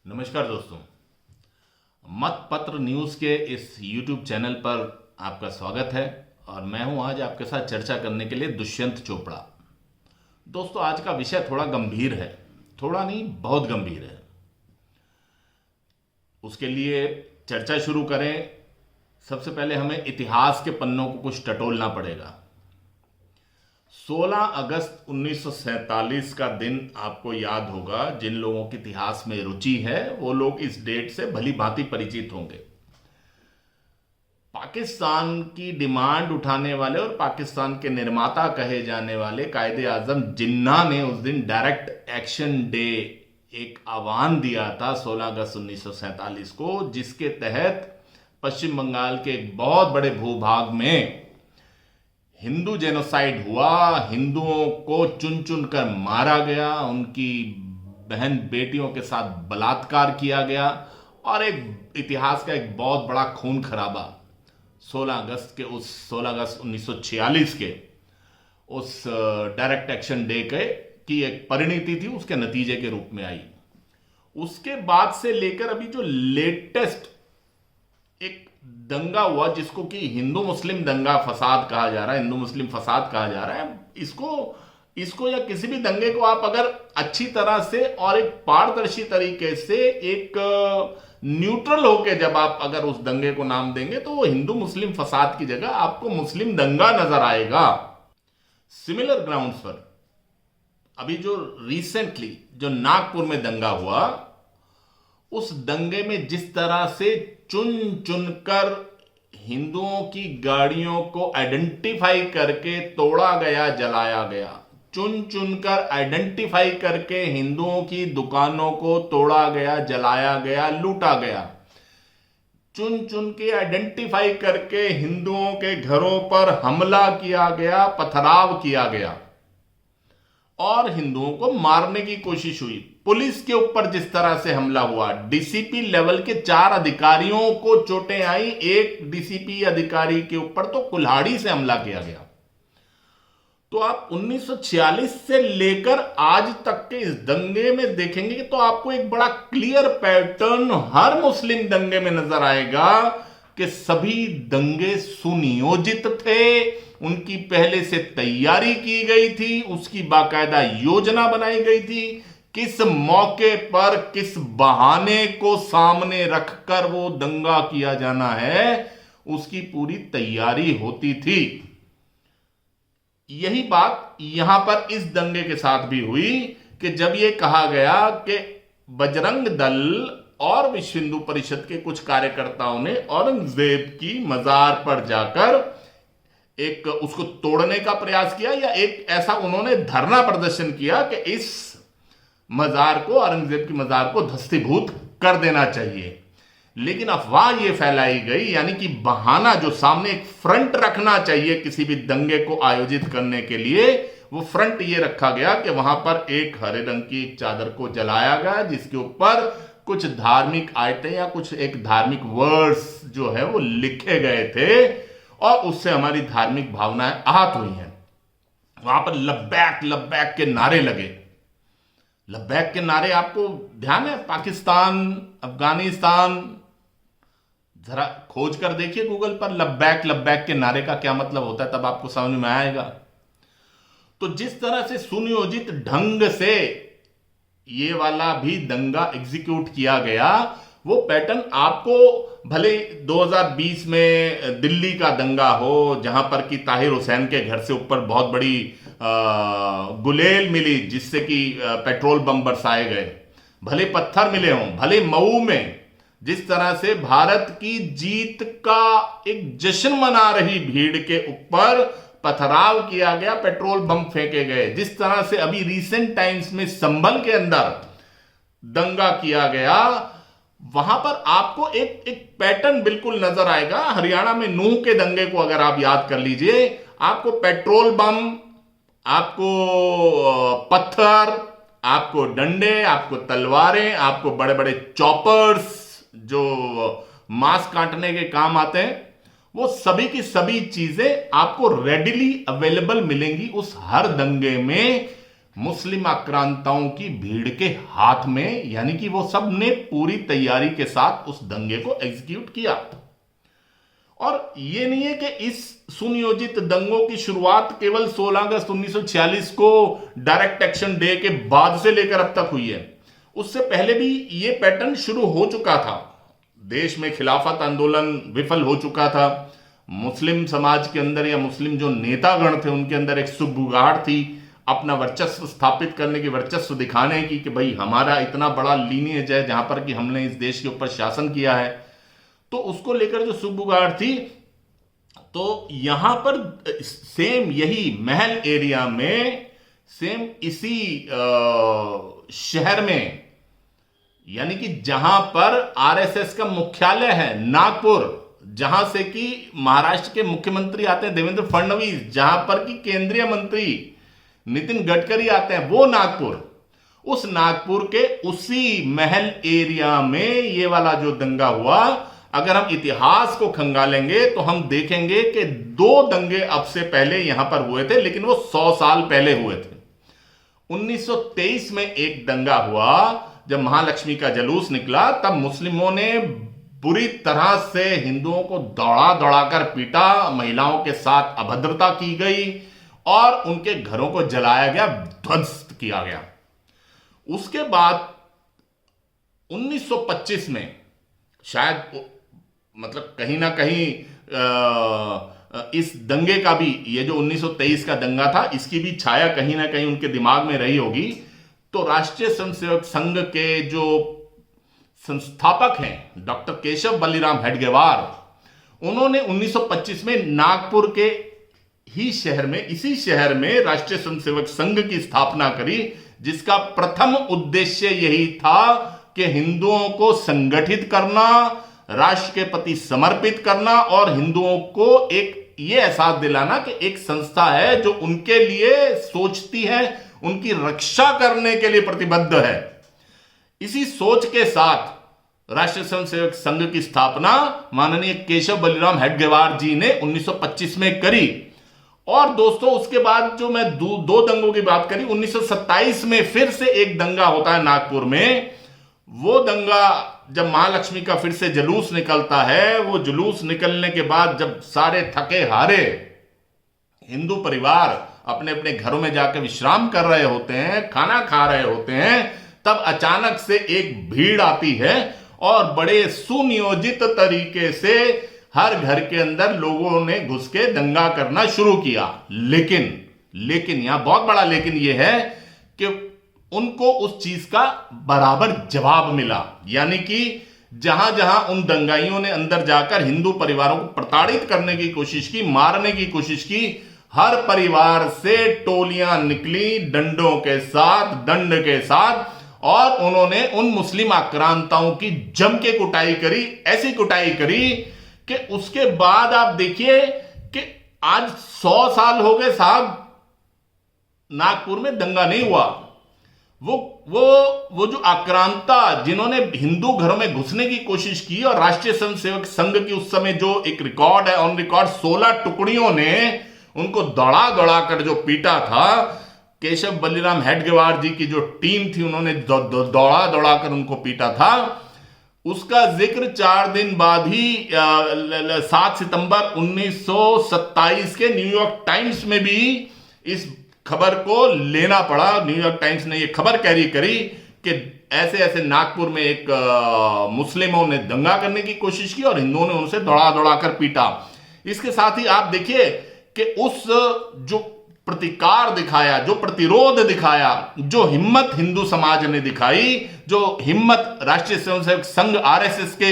नमस्कार दोस्तों। मत पत्र न्यूज़ के इस YouTube चैनल पर आपका स्वागत है और मैं हूं आज आपके साथ चर्चा करने के लिए दुष्यंत चोपड़ा। दोस्तों, आज का विषय थोड़ा गंभीर है, थोड़ा नहीं बहुत गंभीर है। उसके लिए चर्चा शुरू करें, सबसे पहले हमें इतिहास के पन्नों को कुछ टटोलना पड़ेगा। 16 अगस्त 1947 का दिन आपको याद होगा। जिन लोगों की इतिहास में रुचि है वो लोग इस डेट से भली भांति परिचित होंगे। पाकिस्तान की डिमांड उठाने वाले और पाकिस्तान के निर्माता कहे जाने वाले कायदे आजम जिन्ना ने उस दिन डायरेक्ट एक्शन डे एक आह्वान दिया था 16 अगस्त 1947 को, जिसके तहत पश्चिम बंगाल के एक बहुत बड़े भूभाग में हिंदू जेनोसाइड हुआ। हिंदुओं को चुन चुन कर मारा गया, उनकी बहन बेटियों के साथ बलात्कार किया गया और एक इतिहास का एक बहुत बड़ा खून खराबा 16 अगस्त 1946 के उस डायरेक्ट एक्शन डे के की एक परिणति थी, उसके नतीजे के रूप में आई। उसके बाद से लेकर अभी जो लेटेस्ट एक दंगा हुआ, जिसको कि हिंदू मुस्लिम दंगा फसाद कहा जा रहा है, हिंदू मुस्लिम फसाद कहा जा रहा है, इसको या किसी भी दंगे को आप अगर अच्छी तरह से और एक पारदर्शी तरीके से एक न्यूट्रल होके जब आप अगर उस दंगे को नाम देंगे तो वो हिंदू मुस्लिम फसाद की जगह आपको मुस्लिम दंगा नजर आएगा। सिमिलर ग्राउंड्स पर अभी जो रिसेंटली जो नागपुर में दंगा हुआ, उस दंगे में जिस तरह से चुन चुनकर हिंदुओं की गाड़ियों को आइडेंटिफाई करके तोड़ा गया, जलाया गया, चुन चुनकर आइडेंटिफाई करके हिंदुओं की दुकानों को तोड़ा गया, जलाया गया, लूटा गया, चुन चुन के आइडेंटिफाई करके हिंदुओं के घरों पर हमला किया गया, पथराव किया गया और हिंदुओं को मारने की कोशिश हुई। पुलिस के ऊपर जिस तरह से हमला हुआ, डीसीपी लेवल के 4 अधिकारियों को चोटें आई, एक डीसीपी अधिकारी के ऊपर तो कुल्हाड़ी से हमला किया गया। तो आप 1946 से लेकर आज तक के इस दंगे में देखेंगे तो आपको एक बड़ा क्लियर पैटर्न हर मुस्लिम दंगे में नजर आएगा कि सभी दंगे सुनियोजित थे, उनकी पहले से तैयारी की गई थी, उसकी बाकायदा योजना बनाई गई थी, किस मौके पर किस बहाने को सामने रखकर वो दंगा किया जाना है, उसकी पूरी तैयारी होती थी। यही बात यहां पर इस दंगे के साथ भी हुई कि जब ये कहा गया कि बजरंग दल और विश्व हिंदू परिषद के कुछ कार्यकर्ताओं ने औरंगजेब की मजार पर जाकर एक उसको तोड़ने का प्रयास किया, या एक ऐसा उन्होंने धरना प्रदर्शन किया कि इस मजार को, औरंगजेब की मजार को धस्तीभूत कर देना चाहिए। लेकिन अफवाह यह फैलाई गई, यानी कि बहाना जो सामने एक फ्रंट रखना चाहिए किसी भी दंगे को आयोजित करने के लिए, वो फ्रंट ये रखा गया कि वहां पर एक हरे रंग की एक चादर को जलाया गया जिसके ऊपर कुछ धार्मिक आयतें या कुछ एक धार्मिक वर्ड्स जो है वो लिखे गए थे और उससे हमारी धार्मिक भावनाएं आहत हुई हैं। वहां पर लब्बैक लब्बैक के नारे लगे। लब्बैक के नारे आपको ध्यान है? पाकिस्तान, अफगानिस्तान, जरा खोज कर देखिए गूगल पर लब्बैक लब्बैक के नारे का क्या मतलब होता है, तब आपको समझ में आएगा। तो जिस तरह से सुनियोजित ढंग से ये वाला भी दंगा एग्जीक्यूट किया गया, वो पैटर्न आपको भले 2020 में दिल्ली का दंगा हो, जहां पर कि ताहिर हुसैन के घर से ऊपर बहुत बड़ी गुलेल मिली जिससे कि पेट्रोल बम बरसाए गए, भले पत्थर मिले हों, भले मऊ में जिस तरह से भारत की जीत का एक जश्न मना रही भीड़ के ऊपर पथराव किया गया, पेट्रोल बम फेंके गए, जिस तरह से अभी रिसेंट टाइम्स में संभल के अंदर दंगा किया गया, वहां पर आपको एक पैटर्न बिल्कुल नजर आएगा। हरियाणा में नूह के दंगे को अगर आप याद कर लीजिए, आपको पेट्रोल बम, आपको पत्थर, आपको डंडे, आपको तलवारें, आपको बड़े बड़े चॉपर्स जो मांस काटने के काम आते हैं, वो सभी की सभी चीजें आपको रेडिली अवेलेबल मिलेंगी उस हर दंगे में। मुस्लिम आक्रांताओं की भीड़ के हाथ में, यानी कि वो सब ने पूरी तैयारी के साथ उस दंगे को एग्जीक्यूट किया। और ये नहीं है कि इस सुनियोजित दंगों की शुरुआत केवल 16 अगस्त 1946 को डायरेक्ट एक्शन डे के बाद से लेकर अब तक हुई है। उससे पहले भी ये पैटर्न शुरू हो चुका था। देश में खिलाफत आंदोलन विफल हो चुका था। मुस्लिम समाज के अंदर या मुस्लिम जो नेतागण थे उनके अंदर एक सुगबुगाहट थी अपना वर्चस्व स्थापित करने की, वर्चस्व दिखाने की कि भाई हमारा इतना बड़ा लीनिएज है जहां पर कि हमने इस देश के ऊपर शासन किया है। तो उसको लेकर जो सुगबुगाहट थी, तो यहां पर सेम यही महल एरिया में, सेम इसी शहर में, यानी कि जहां पर आरएसएस का मुख्यालय है नागपुर, जहां से कि महाराष्ट्र के मुख्यमंत्री आते हैं देवेंद्र फडणवीस, जहां पर कि केंद्रीय मंत्री नितिन गडकरी आते हैं, वो नागपुर, उस नागपुर के उसी महल एरिया में ये वाला जो दंगा हुआ, अगर हम इतिहास को खंगालेंगे तो हम देखेंगे कि 2 दंगे अब से पहले यहां पर हुए थे, लेकिन वो 100 साल पहले हुए थे। 1923 में एक दंगा हुआ जब महालक्ष्मी का जुलूस निकला, तब मुस्लिमों ने बुरी तरह से हिंदुओं को दौड़ा दौड़ाकर पीटा, महिलाओं के साथ अभद्रता की गई और उनके घरों को जलाया गया, ध्वंस किया गया। उसके बाद 1925 में शायद मतलब कहीं ना कहीं इस दंगे का भी, ये जो 1923 का दंगा था, इसकी भी छाया कहीं ना कहीं उनके दिमाग में रही होगी। तो राष्ट्रीय स्वयंसेवक संघ के जो संस्थापक हैं डॉक्टर केशव बलिराम हेडगेवार, उन्होंने 1925 में नागपुर के ही शहर में, इसी शहर में राष्ट्रीय स्वयंसेवक संघ की स्थापना करी, जिसका प्रथम उद्देश्य यही था कि हिंदुओं को संगठित करना, राष्ट्र के प्रति समर्पित करना और हिंदुओं को एक ये एहसास दिलाना कि एक संस्था है जो उनके लिए सोचती है, उनकी रक्षा करने के लिए प्रतिबद्ध है। इसी सोच के साथ राष्ट्रीय स्वयंसेवक संघ की स्थापना माननीय केशव बलिराम हेडगेवार जी ने 1925 में करी। और दोस्तों उसके बाद जो मैं 2 दंगों की बात करी, 1927 में फिर से एक दंगा होता है नागपुर में। वो दंगा जब महालक्ष्मी का फिर से जुलूस निकलता है, वो जुलूस निकलने के बाद जब सारे थके हारे हिंदू परिवार अपने अपने घरों में जाकर विश्राम कर रहे होते हैं, खाना खा रहे होते हैं, तब अचानक से एक भीड़ आती है और बड़े सुनियोजित तरीके से हर घर के अंदर लोगों ने घुस के दंगा करना शुरू किया। लेकिन यहां बहुत बड़ा लेकिन यह है कि उनको उस चीज का बराबर जवाब मिला। यानी कि जहां जहां उन दंगाइयों ने अंदर जाकर हिंदू परिवारों को प्रताड़ित करने की कोशिश की, मारने की कोशिश की, हर परिवार से टोलियां निकली डंडों के साथ, दंड के साथ, और उन्होंने उन मुस्लिम आक्रांताओं की जम के कुटाई करी। ऐसी कुटाई करी कि उसके बाद आप देखिए कि आज 100 साल हो गए साहब, नागपुर में दंगा नहीं हुआ। वो जो आक्रांता जिन्होंने हिंदू घरों में घुसने की कोशिश की, और राष्ट्रीय स्वयंसेवक संघ की उस समय जो एक रिकॉर्ड है, ऑन रिकॉर्ड 16 टुकड़ियों ने उनको दौड़ा दौड़ा कर जो पीटा था, केशव बलिराम हेडगेवार जी की जो टीम थी उन्होंने दौड़ा दौड़ा कर उनको पीटा था। उसका जिक्र 4 दिन बाद ही 7 सितंबर 1927 के न्यूयॉर्क टाइम्स में भी इस खबर को लेना पड़ा। न्यूयॉर्क टाइम्स ने यह खबर कैरी करी कि ऐसे ऐसे नागपुर में एक मुस्लिमों ने दंगा करने की कोशिश की और हिंदुओं ने उनसे दौड़ा दौड़ा कर पीटा। इसके साथ ही आप देखिए कि उस जो प्रतिकार दिखाया, जो प्रतिरोध दिखाया, जो हिम्मत हिंदू समाज ने दिखाई, जो हिम्मत राष्ट्रीय स्वयंसेवक संघ आरएसएस के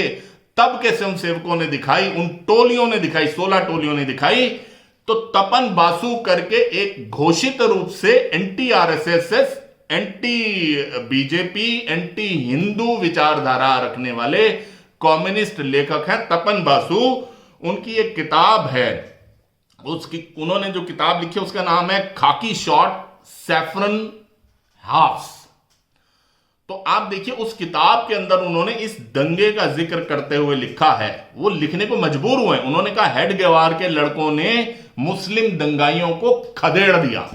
तब के स्वयंसेवकों ने दिखाई, उन टोलियों ने दिखाई, 16 टोलियों ने दिखाई, तो तपन बासु करके एक घोषित रूप से anti RSS, anti BJP, anti Hindu विचारधारा रखने वाले कम्युनिस्ट लेखक हैं तपन बासु। उनकी एक किताब है, उन्होंने जो किताब लिखी उसका नाम है खाकी शॉर्ट सैफरन हाफ्स। तो आप देखिए उस किताब के अंदर उन्होंने इस दंगे का जिक्र करते हुए लिखा है, वो लिखने को मजबूर हुए। उन्होंने कहा हेडगेवार के लड़कों ने मुस्लिम दंगाइयों को खदेड़ दिया।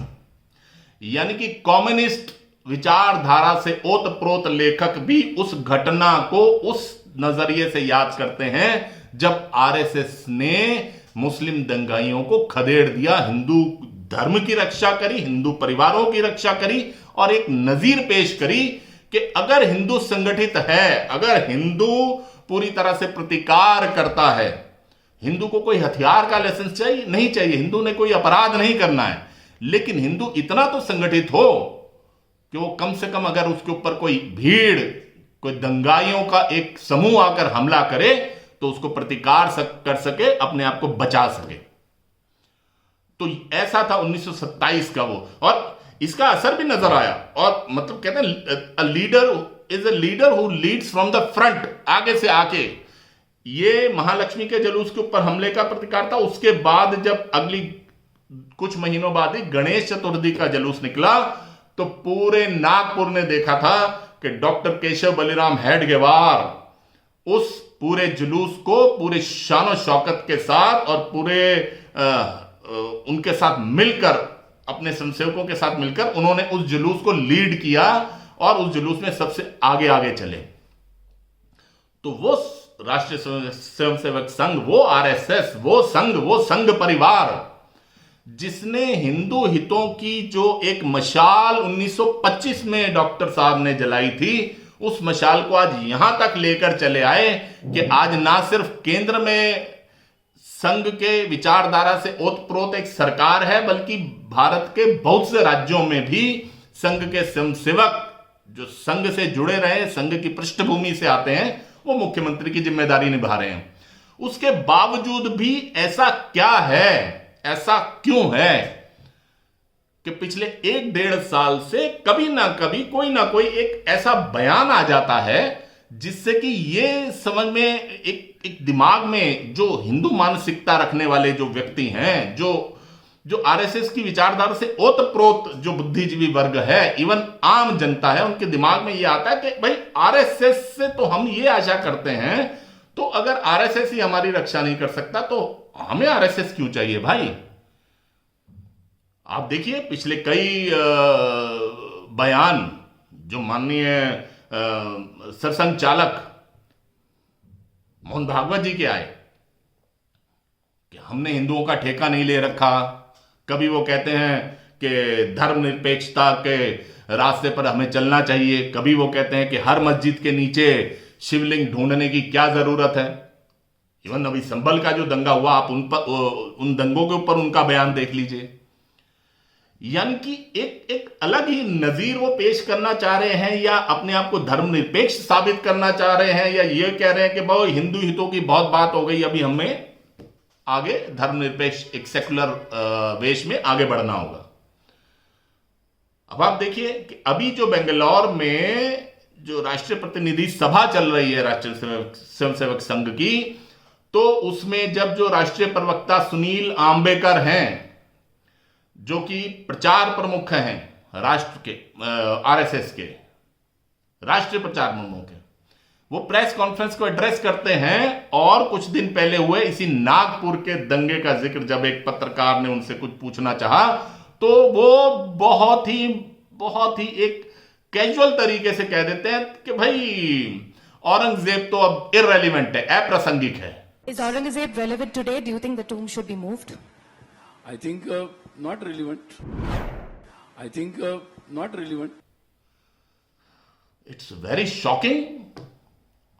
यानी कि कम्युनिस्ट विचारधारा से ओतप्रोत लेखक भी उस घटना को उस नजरिए से याद करते हैं जब आरएसएस ने मुस्लिम दंगाइयों को खदेड़ दिया, हिंदू धर्म की रक्षा करी, हिंदू परिवारों की रक्षा करी और एक नजीर पेश करी कि अगर हिंदू संगठित है, अगर हिंदू पूरी तरह से प्रतिकार करता है, हिंदू को कोई हथियार का लाइसेंस चाहिए नहीं चाहिए, हिंदू ने कोई अपराध नहीं करना है, लेकिन हिंदू इतना तो संगठित हो कि वो कम से कम अगर उसके ऊपर कोई भीड़, कोई दंगाइयों का एक समूह आकर हमला करे तो उसको प्रतिकार कर सके, अपने आप को बचा सके। तो ऐसा था 1927 का वो, और इसका असर भी नजर आया। और मतलब कहते हैं a leader is a leader who Leeds from the front, आगे से आके। ये महालक्ष्मी के जुलूस के ऊपर हमले का प्रतिकार था। उसके बाद जब अगली कुछ महीनों बाद ही गणेश चतुर्थी का जुलूस निकला तो पूरे नागपुर ने देखा था कि डॉक्टर केशव बलिराम हेडगेवार उस पूरे जुलूस को पूरे शान शौकत के साथ और पूरे उनके साथ मिलकर, अपने स्वयंसेवकों के साथ मिलकर उन्होंने उस जुलूस को लीड किया और उस जुलूस में सबसे आगे आगे चले। तो वो राष्ट्रीय स्वयंसेवक संघ, वो आरएसएस, वो संघ परिवार जिसने हिंदू हितों की जो एक मशाल 1925 में डॉक्टर साहब ने जलाई थी, उस मशाल को आज यहां तक लेकर चले आए कि आज ना सिर्फ केंद्र में संघ के विचारधारा से ओतप्रोत एक सरकार है, बल्कि भारत के बहुत से राज्यों में भी संघ के स्वयंसेवक जो संघ से जुड़े रहे, संघ की पृष्ठभूमि से आते हैं, वो मुख्यमंत्री की जिम्मेदारी निभा रहे हैं। उसके बावजूद भी ऐसा क्या है, ऐसा क्यों है कि पिछले 1-1.5 साल से कभी ना कभी कोई ना कोई एक ऐसा बयान आ जाता है जिससे कि ये समझ में एक दिमाग में जो हिंदू मानसिकता रखने वाले जो व्यक्ति हैं, जो आरएसएस की विचारधारा से ओतप्रोत जो बुद्धिजीवी वर्ग है, इवन आम जनता है, उनके दिमाग में ये आता है कि भाई आरएसएस से तो हम ये आशा करते हैं, तो अगर आरएसएस ही हमारी रक्षा नहीं कर सकता तो हमें आरएसएस क्यों चाहिए भाई। आप देखिए पिछले कई बयान जो माननीय सरसंघ चालक मोहन भागवत जी के आए कि हमने हिंदुओं का ठेका नहीं ले रखा। कभी वो कहते हैं कि धर्मनिरपेक्षता के रास्ते पर हमें चलना चाहिए, कभी वो कहते हैं कि हर मस्जिद के नीचे शिवलिंग ढूंढने की क्या जरूरत है। इवन अभी संभल का जो दंगा हुआ, आप उन दंगों के ऊपर उनका बयान देख लीजिए। यानी कि एक अलग ही नजीर वो पेश करना चाह रहे हैं, या अपने आप को धर्मनिरपेक्ष साबित करना चाह रहे हैं, या ये कह रहे हैं कि भाई हिंदू हितों की बहुत बात हो गई, अभी हमें आगे धर्मनिरपेक्ष एक सेकुलर वेश में आगे बढ़ना होगा। अब आप देखिए कि अभी जो बेंगलोर में जो राष्ट्रीय प्रतिनिधि सभा चल रही है राष्ट्रीय स्वयंसेवक संघ की, तो उसमें जब जो राष्ट्रीय प्रवक्ता सुनील आम्बेकर हैं, जो कि प्रचार प्रमुख हैं राष्ट्र के आरएसएस के राष्ट्रीय प्रचार प्रमुख हैं, वो प्रेस कॉन्फ्रेंस को एड्रेस करते हैं। और कुछ दिन पहले हुए इसी नागपुर के दंगे का जिक्र जब एक पत्रकार ने उनसे कुछ पूछना चाहा, तो वो बहुत ही एक कैजुअल तरीके से कह देते हैं कि भाई औरंगजेब तो अब इररेलेवेंट है, अप्रासंगिक है। Is Aurangzeb relevant today? Do you think the tomb should be moved? I think not relevant. I think not relevant. It's very shocking.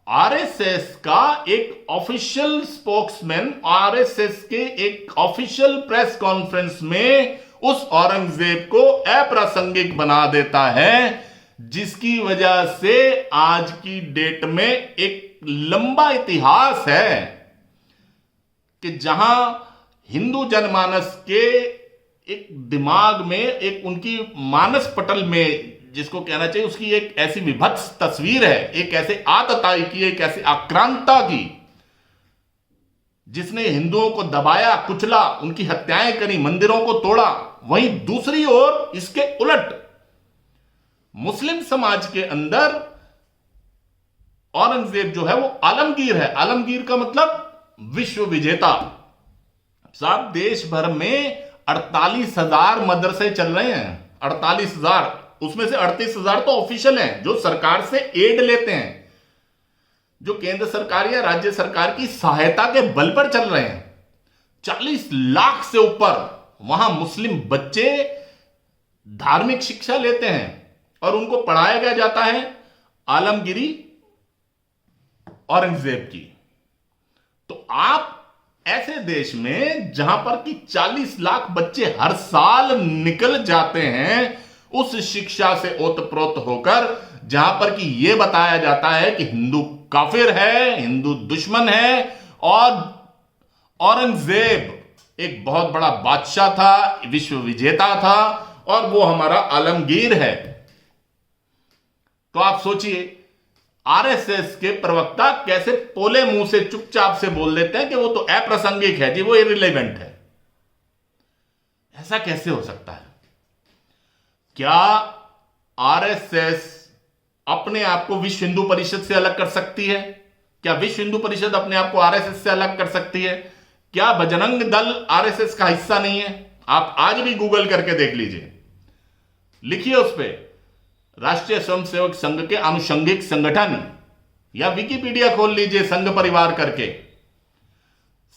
RSS का एक ऑफिशियल स्पोक्समैन आरएसएस के एक ऑफिशियल प्रेस कॉन्फ्रेंस में उस औरंगजेब को अप्रासंगिक बना देता है, जिसकी वजह से आज की डेट में एक लंबा इतिहास है कि जहां हिंदू जनमानस के एक दिमाग में, एक उनकी मानस पटल में, जिसको कहना चाहिए उसकी एक ऐसी विभत्स तस्वीर है, एक ऐसे आतताई की, एक ऐसी आक्रांता की, जिसने हिंदुओं को दबाया, कुचला, उनकी हत्याएं करी, मंदिरों को तोड़ा। वहीं दूसरी ओर इसके उलट मुस्लिम समाज के अंदर औरंगजेब जो है वो आलमगीर है। आलमगीर का मतलब विश्व विजेता। साहब देश भर में 48,000 मदरसे चल रहे हैं, 48,000, उसमें से 38,000 तो ऑफिशियल हैं जो सरकार से एड लेते हैं, जो केंद्र सरकार या राज्य सरकार की सहायता के बल पर चल रहे हैं। 40 लाख से ऊपर वहां मुस्लिम बच्चे धार्मिक शिक्षा लेते हैं और उनको पढ़ाया गया जाता है आलमगीरी औरंगजेब की। तो आप ऐसे देश में जहां पर कि 40 लाख बच्चे हर साल निकल जाते हैं उस शिक्षा से ओतप्रोत होकर, जहां पर कि यह बताया जाता है कि हिंदू काफिर है, हिंदू दुश्मन है और औरंगजेब एक बहुत बड़ा बादशाह था, विश्व विजेता था और वो हमारा आलमगीर है। तो आप सोचिए आरएसएस के प्रवक्ता कैसे पोले मुंह से चुपचाप से बोल देते हैं कि वो तो अप्रासंगिक है जी, वो इररिलेवेंट है। ऐसा कैसे हो सकता है? क्या आरएसएस अपने आप को विश्व हिंदू परिषद से अलग कर सकती है? क्या विश्व हिंदू परिषद अपने आप को आरएसएस से अलग कर सकती है? क्या बजरंग दल आरएसएस का हिस्सा नहीं है? आप आज भी गूगल करके देख लीजिए, लिखिए उस पर राष्ट्रीय स्वयंसेवक संघ के आनुषंगिक संगठन, या विकिपीडिया खोल लीजिए संघ परिवार करके।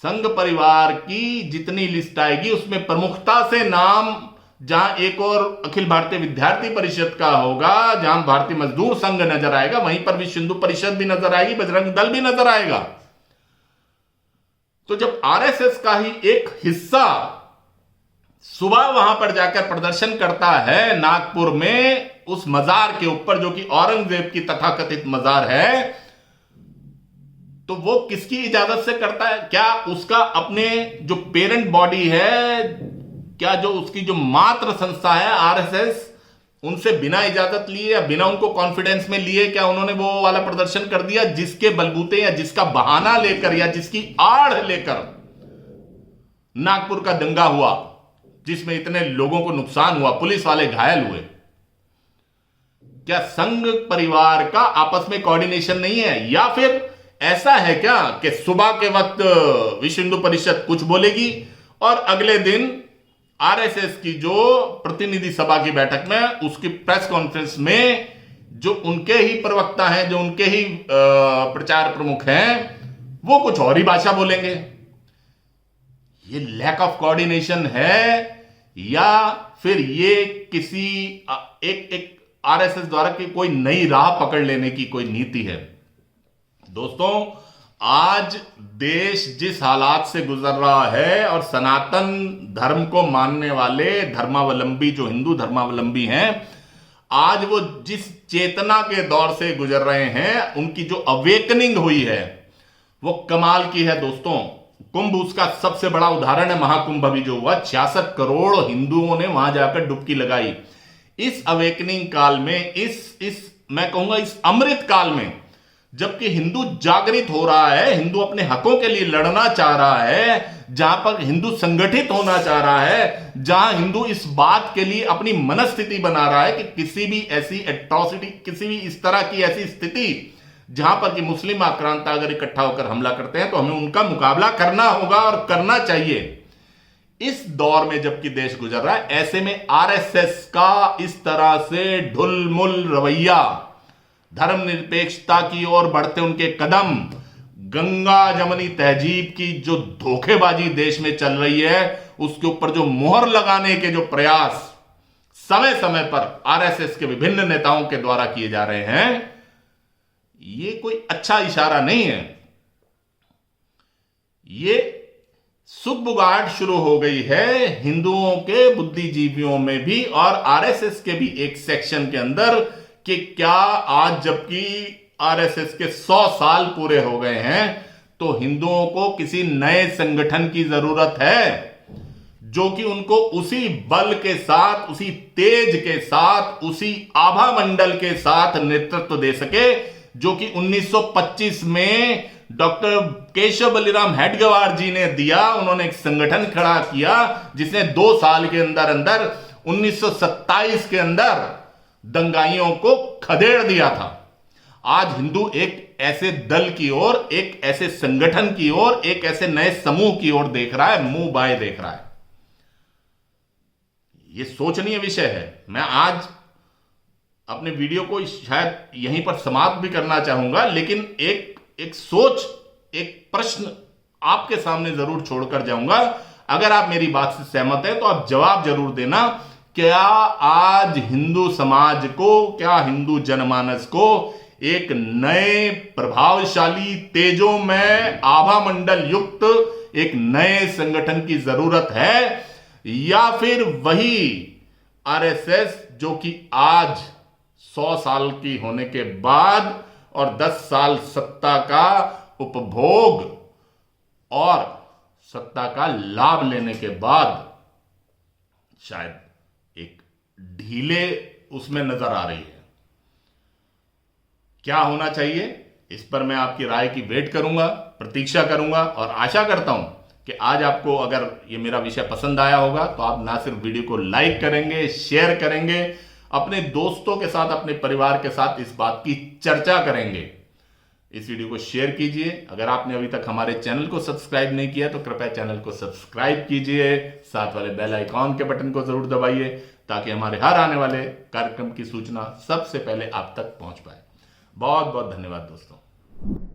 संघ परिवार की जितनी लिस्ट आएगी उसमें प्रमुखता से नाम, जहां एक और अखिल भारतीय विद्यार्थी परिषद का होगा, जहां भारतीय मजदूर संघ नजर आएगा, वहीं पर विश्व हिंदू परिषद भी नजर आएगी, बजरंग दल भी नजर आएगा। तो जब आरएसएस का ही एक हिस्सा सुबह वहां पर जाकर प्रदर्शन करता है नागपुर में उस मजार के ऊपर जो कि औरंगजेब की तथाकथित मजार है, तो वो किसकी इजाजत से करता है? क्या उसका अपने जो पेरेंट बॉडी है, क्या जो उसकी जो मात्र संस्था है आरएसएस, उनसे बिना इजाजत लिए या बिना उनको कॉन्फिडेंस में लिए क्या उन्होंने वो वाला प्रदर्शन कर दिया जिसके बलबूते या जिसका बहाना लेकर या जिसकी आड़ लेकर नागपुर का दंगा हुआ, जिसमें इतने लोगों को नुकसान हुआ, पुलिस वाले घायल हुए? क्या संघ परिवार का आपस में कोऑर्डिनेशन नहीं है? या फिर ऐसा है क्या कि सुबह के वक्त विश्व हिंदू परिषद कुछ बोलेगी और अगले दिन आरएसएस की जो प्रतिनिधि सभा की बैठक में उसकी प्रेस कॉन्फ्रेंस में जो उनके ही प्रवक्ता हैं, जो उनके ही प्रचार प्रमुख हैं, वो कुछ और ही भाषा बोलेंगे? ये लैक ऑफ कोऑर्डिनेशन है या फिर ये किसी एक आरएसएस द्वारा की कोई नई राह पकड़ लेने की कोई नीति है? दोस्तों, आज देश जिस हालात से गुजर रहा है और सनातन धर्म को मानने वाले धर्मावलंबी, जो हिंदू धर्मावलंबी हैं, आज वो जिस चेतना के दौर से गुजर रहे हैं, उनकी जो अवेकनिंग हुई है वो कमाल की है। दोस्तों, कुंभ उसका सबसे बड़ा उदाहरण है। महाकुंभ अभी जो हुआ, 66 करोड़ हिंदुओं ने वहां जाकर डुबकी लगाई। इस अवेकनिंग काल में, इस मैं कहूंगा इस अमृत काल में, जबकि हिंदू जागृत हो रहा है, हिंदू अपने हकों के लिए लड़ना चाह रहा है, जहां पर हिंदू संगठित होना चाह रहा है, जहां हिंदू इस बात के लिए अपनी मनस्थिति बना रहा है कि किसी भी ऐसी एट्रोसिटी, किसी भी इस तरह की ऐसी स्थिति जहां पर कि मुस्लिम आक्रांता अगर इकट्ठा होकर हमला करते हैं तो हमें उनका मुकाबला करना होगा और करना चाहिए। इस दौर में जबकि देश गुजर रहा है, ऐसे में आरएसएस का इस तरह से ढुलमुल रवैया, धर्मनिरपेक्षता की ओर बढ़ते उनके कदम, गंगा जमनी तहजीब की जो धोखेबाजी देश में चल रही है, उसके ऊपर जो मोहर लगाने के जो प्रयास समय समय पर आरएसएस के विभिन्न नेताओं के द्वारा किए जा रहे हैं, ये कोई अच्छा इशारा नहीं है। ये सुगबुगाहट शुरू हो गई है हिंदुओं के बुद्धिजीवियों में भी और आरएसएस के भी एक सेक्शन के अंदर कि क्या आज जबकि आरएसएस के 100 साल पूरे हो गए हैं तो हिंदुओं को किसी नए संगठन की जरूरत है जो कि उनको उसी बल के साथ, उसी तेज के साथ, उसी आभा मंडल के साथ नेतृत्व दे सके जो कि 1925 में डॉक्टर केशव बलिराम हेडगेवार जी ने दिया। उन्होंने एक संगठन खड़ा किया जिसने 2 साल के अंदर अंदर 1927 के अंदर दंगाइयों को खदेड़ दिया था। आज हिंदू एक ऐसे दल की ओर, एक ऐसे संगठन की ओर, एक ऐसे नए समूह की ओर देख रहा है, मुंह बाएं देख रहा है। ये सोचनीय विषय है। मैं आज अपने वीडियो को शायद यहीं पर समाप्त भी करना चाहूंगा, लेकिन एक सोच, एक प्रश्न आपके सामने जरूर छोड़कर जाऊंगा। अगर आप मेरी बात से सहमत हैं तो आप जवाब जरूर देना। क्या आज हिंदू समाज को, क्या हिंदू जनमानस को एक नए प्रभावशाली, तेजोमय, आभा मंडल युक्त एक नए संगठन की जरूरत है, या फिर वही आरएसएस जो कि आज 100 साल की होने के बाद और 10 साल सत्ता का उपभोग और सत्ता का लाभ लेने के बाद शायद एक ढीले उसमें नजर आ रही है। क्या होना चाहिए, इस पर मैं आपकी राय की वेट करूंगा, प्रतीक्षा करूंगा, और आशा करता हूं कि आज आपको अगर ये मेरा विषय पसंद आया होगा तो आप ना सिर्फ वीडियो को लाइक करेंगे, शेयर करेंगे, अपने दोस्तों के साथ, अपने परिवार के साथ इस बात की चर्चा करेंगे। इस वीडियो को शेयर कीजिए। अगर आपने अभी तक हमारे चैनल को सब्सक्राइब नहीं किया तो कृपया चैनल को सब्सक्राइब कीजिए, साथ वाले बेल आइकॉन के बटन को जरूर दबाइए ताकि हमारे हर आने वाले कार्यक्रम की सूचना सबसे पहले आप तक पहुंच पाए। बहुत बहुत धन्यवाद दोस्तों।